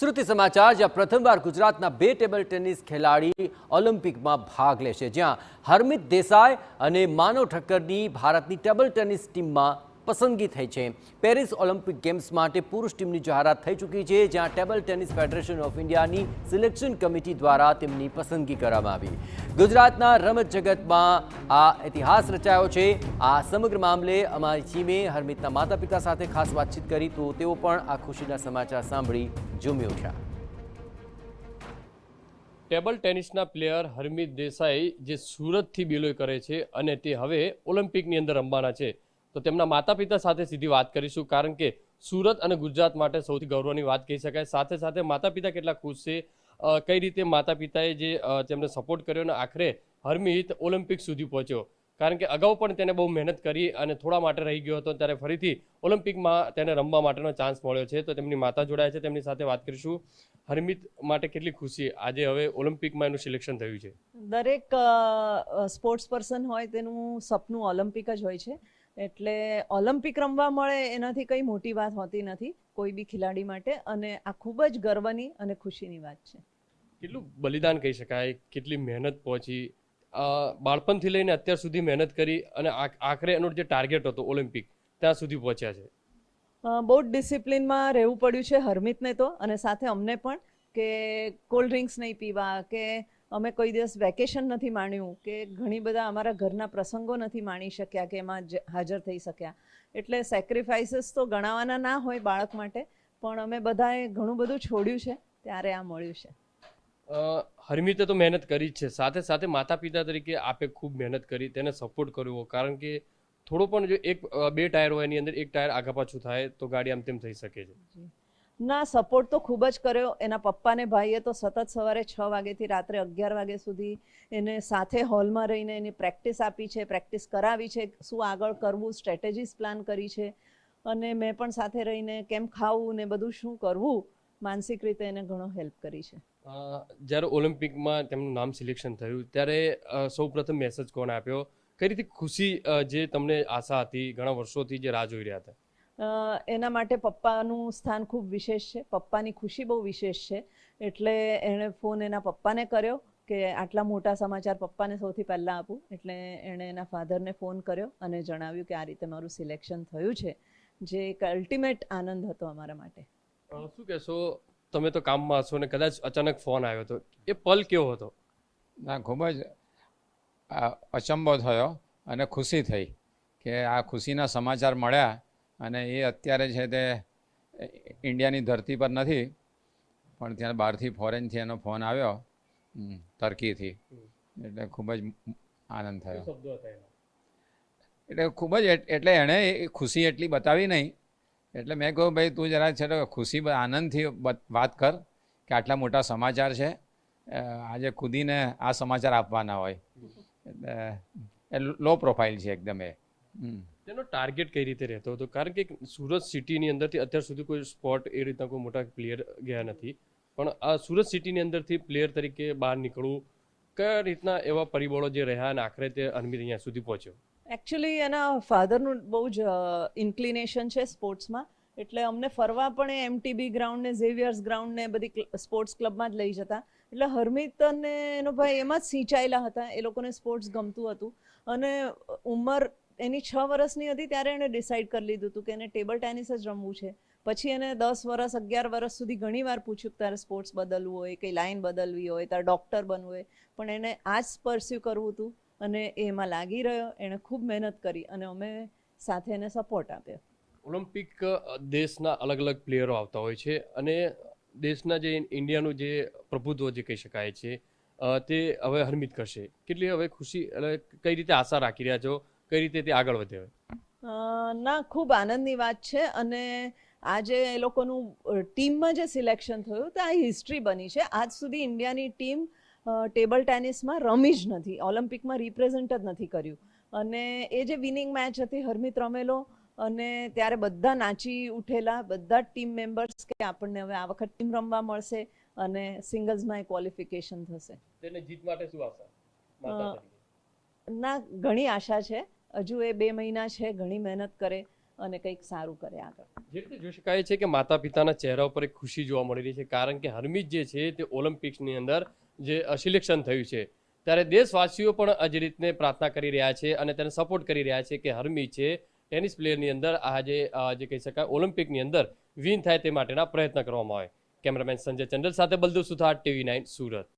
સુરતી સમાચાર જ્યાં પ્રથમવાર ગુજરાતના બે ટેબલ ટેનિસ ખેલાડી ઓલિમ્પિકમાં ભાગ લેશે, જ્યાં હરમિત દેસાઈ અને માનવ ઠક્કરની ભારતની ટેબલ ટેનિસ ટીમમાં પસંદગી થઈ છે। પેરિસ ઓલિમ્પિક ગેમ્સ માટે પુરુષ ટીમની જાહેરાત થઈ ચૂકી છે, જ્યાં ટેબલ ટેનિસ ફેડરેશન ઓફ ઇન્ડિયાની સિલેક્શન કમિટી દ્વારા તેમની પસંદગી કરવામાં આવી। ગુજરાતના રમત જગતમાં આ ઇતિહાસ રચાયો છે। આ સમગ્ર મામલે અમારી ટીમે હરમિતના માતા પિતા સાથે ખાસ વાતચીત કરી તો તેઓ પણ આ ખુશીના સમાચાર સાંભળી ઝૂમી ઉઠ્યા। ટેબલ ટેનિસના પ્લેયર હરમિત દેસાઈ જે સુરતથી બિલોંગ કરે છે અને તે હવે ઓલિમ્પિકની અંદર રમવાના છે, તો તેમના માતા પિતા સાથે સીધી વાત કરીશું, કારણ કે સુરત અને ગુજરાત માટે સૌથી ગૌરવની વાત કહી શકાય। સાથે સાથે માતા પિતા કેટલા ખુશ છે, કઈ રીતે માતા પિતાએ જે તેમને સપોર્ટ કર્યો અને આખરે હરમિત ઓલિમ્પિક સુધી પહોંચ્યો, કારણ કે અગાઉ પણ તેને બહુ મહેનત કરી અને થોડા માટે રહી ગયો હતો, ત્યારે ફરીથી ઓલિમ્પિકમાં તેને રમવા માટેનો ચાન્સ મળ્યો છે। તો તેમની માતા જોડાયા છે, તેમની સાથે વાત કરીશું। હરમિત માટે કેટલી ખુશી આજે હવે ઓલિમ્પિકમાં એનું સિલેક્શન થયું છે? દરેક સ્પોર્ટ્સ પર્સન હોય તેનું સપનું ઓલિમ્પિક જ હોય છે, એટલે ઓલિમ્પિક રમવા મળે એનાથી કંઈ મોટી વાત હોતી નથી કોઈ બી ખેલાડી માટે, અને આ ખૂબ જ ગર્વની અને ખુશીની વાત છે। કેટલું બલિદાન કહી શકાય, કેટલી મહેનત પહોંચી, બાળપણથી લઈને અત્યાર સુધી મહેનત કરી અને આખરે એનો જે ટાર્ગેટ હતો ઓલિમ્પિક ત્યાં સુધી પહોંચ્યા છે। બહુ જ ડિસિપ્લિનમાં રહેવું પડ્યું છે હરમિતને તો, અને સાથે અમને પણ, કે કોલ્ડ ડ્રિંક્સ નહીં પીવા, કે અમે કોઈ દિવસ વેકેશન નથી માણ્યું, કે ઘણી બધા અમારા ઘરના પ્રસંગો નથી માણી શક્યા કે એમાં હાજર થઈ શક્યા, એટલે સેક્રિફાઈસીસ તો ગણાવવાના ના હોય બાળક માટે, પણ અમે બધાએ ઘણું બધું છોડ્યું છે ત્યારે આ મળ્યું છે। હરમિતે તો મહેનત કરી જ છે, સાથે સાથે માતા પિતા તરીકે આપે ખૂબ મહેનત કરી, તેને સપોર્ટ કર્યો, કારણ કે થોડો પણ જો બે ટાયર હોય એની અંદર એક ટાયર આગા પાછું થાય તો ગાડી આમ તેમ થઈ શકે છે। ના, સપોર્ટ તો ખૂબ જ કર્યો એના પપ્પાને ભાઈએ તો સતત સવારે 6 વાગ્યાથી રાત્રે 11 વાગ્યા સુધી એને સાથે હોલમાં રહીને એની પ્રેક્ટિસ આપી છે, પ્રેક્ટિસ કરાવી છે, શું આગળ કરવું સ્ટ્રેટેજીસ પ્લાન કરી છે, અને મેં પણ સાથે રહીને કેમ ખાવું ને બધું શું કરવું માનસિક રીતે એને ઘણો હેલ્પ કરી છે। જ્યારે ઓલિમ્પિકમાં તેમનું નામ સિલેક્શન થયું ત્યારે સૌ પ્રથમ મેસેજ કોણે આપ્યો, કઈ રીતે ખુશી જે તમને આશા હતી ઘણા વર્ષોથી જે રાહ જોઈ રહ્યા હતા? એના માટે પપ્પાનું સ્થાન ખૂબ વિશેષ છે, પપ્પાની ખુશી બહુ વિશેષ છે, એટલે એણે ફોન એના પપ્પાને કર્યો કે આટલા મોટા સમાચાર પપ્પાને સૌથી પહેલાં આપું, એટલે એણે એના ફાધરને ફોન કર્યો અને જણાવ્યું કે આ રીતે મારું સિલેક્શન થયું છે, જે એક અલ્ટિમેટ આનંદ હતો અમારા માટે। શું કહેશો, તમે તો કામમાં હશો ને કદાચ અચાનક ફોન આવ્યો હતો, એ પલ કેવો હતો? ના, ખૂબ જ અચંબો થયો અને ખુશી થઈ કે આ ખુશીના સમાચાર મળ્યા, અને એ અત્યારે છે તે ઇન્ડિયાની ધરતી પર નથી પણ ત્યાં બહારથી ફોરેનથી એનો ફોન આવ્યો, ટર્કીથી, એટલે ખૂબ જ આનંદ થયો। એટલે ખૂબ જ એટલે એણે એ ખુશી એટલી બતાવી નહીં, એટલે મેં કહ્યું ભાઈ તું જરા છે તો ખુશી આનંદથી વાત કર કે આટલા મોટા સમાચાર છે, આજે ખુદીને આ સમાચાર આપવાના હોય, એટલે લો પ્રોફાઇલ છે એકદમ એ। તેનો ટાર્ગેટ કઈ રીતે રહેતો હતો, કારણ કે સુરત સિટીની અંદરથી અત્યાર સુધી કોઈ સ્પોર્ટ એ રીતના કોઈ મોટા પ્લેયર ગયા નથી, પણ આ સુરત સિટીની અંદરથી પ્લેયર તરીકે બહાર નીકળવું, કયા રીતના એવા પરિબળો જે રહ્યા અને આખરે તે હરમિત અહીંયા સુધી પહોંચ્યો? એકચ્યુઅલી એના ફાધરનું બહુ જ ઇન્ક્લિનેશન છે સ્પોર્ટ્સમાં, એટલે અમને ફરવા પણ એ MTB ગ્રાઉન્ડ ને ઝેવિયર્સ ગ્રાઉન્ડ ને બધી સ્પોર્ટ્સ ક્લબમાં જ લઈ જતા, એટલે હરમિત અને એનો ભાઈ એમાં જ સિંચાયેલા હતા, એ લોકોને સ્પોર્ટ્સ ગમતું હતું, અને ઉંમર એની 6 વર્ષની હતી ત્યારે એણે ડિસાઇડ કરી લીધું હતું કે એને ટેબલ ટેનિસ જ રમવું છે। પછી એને 10 વર્ષ 11 વર્ષ સુધી ઘણી વાર પૂછ્યું કે તારે સ્પોર્ટ્સ બદલવું હોય, કંઈ લાઈન બદલવી હોય, તારે ડૉક્ટર બનવું હોય, પણ એને આ જ પરસ્યુ કરવું હતું અને એમાં લાગી રહ્યો, એણે ખૂબ મહેનત કરી અને અમે સાથે એને સપોર્ટ આપ્યો। ઓલિમ્પિક દેશના અલગ અલગ પ્લેયરો આવતા હોય છે, અને દેશના જે ઇન્ડિયાનું જે પ્રભુત્વ જે કહી શકાય છે તે હવે હરમિત કરશે, કેટલી હવે ખુશી, કઈ રીતે આશા રાખી રહ્યા છો, કઈ રીતે તે આગળ વધે? ના, ખૂબ આનંદની વાત છે, અને આજે એ લોકોનું ટીમમાં જે સિલેક્શન થયું તો આ હિસ્ટ્રી બની છે। આજ સુધી ઇન્ડિયાની ટીમ ટેબલ ટેનિસમાં રમી જ નથી, ઓલિમ્પિકમાં રિપ્રેઝન્ટ જ નથી કર્યું, અને એ જે વિનિંગ મેચ હતી હરમિત રમેલો, અને ત્યારે બધા નાચી ઉઠેલા, બધા ટીમ મેમ્બર્સ કે આપણને હવે આ વખત ટીમ રમવા મળશે અને સિંગલ્સમાં ક્વોલિફિકેશન થશે। તેને જીત માટે શું આશા? ના, ઘણી આશા છે, હજુ એ 2 મહિના છે, ઘણી મહેનત કરે, અને કંઈક સારું કરે આગળ. જે રીતે જોઈ શકાય છે કે માતા પિતાના ચહેરા ઉપર એક ખુશી જોવા મળી રહી છે, કારણ કે હરમીત જે છે તે ઓલિમ્પિક્સની અંદર જે સિલેક્શન થયું છે, ત્યારે દેશવાસીઓ પણ આ જે રીતને પ્રાર્થના કરી રહ્યા છે અને તેને સપોર્ટ કરી રહ્યા છે કે હરમીત છે ટેનિસ પ્લેયરની અંદર આજે જે કહી શકાય ઓલિમ્પિકની અંદર વિન થાય તે માટેના પ્રયત્ન કરવામાં આવે. કેમેરામેન સંજય ચંડલ સાથે બલદેવ સુથાર, TV9 સુરત.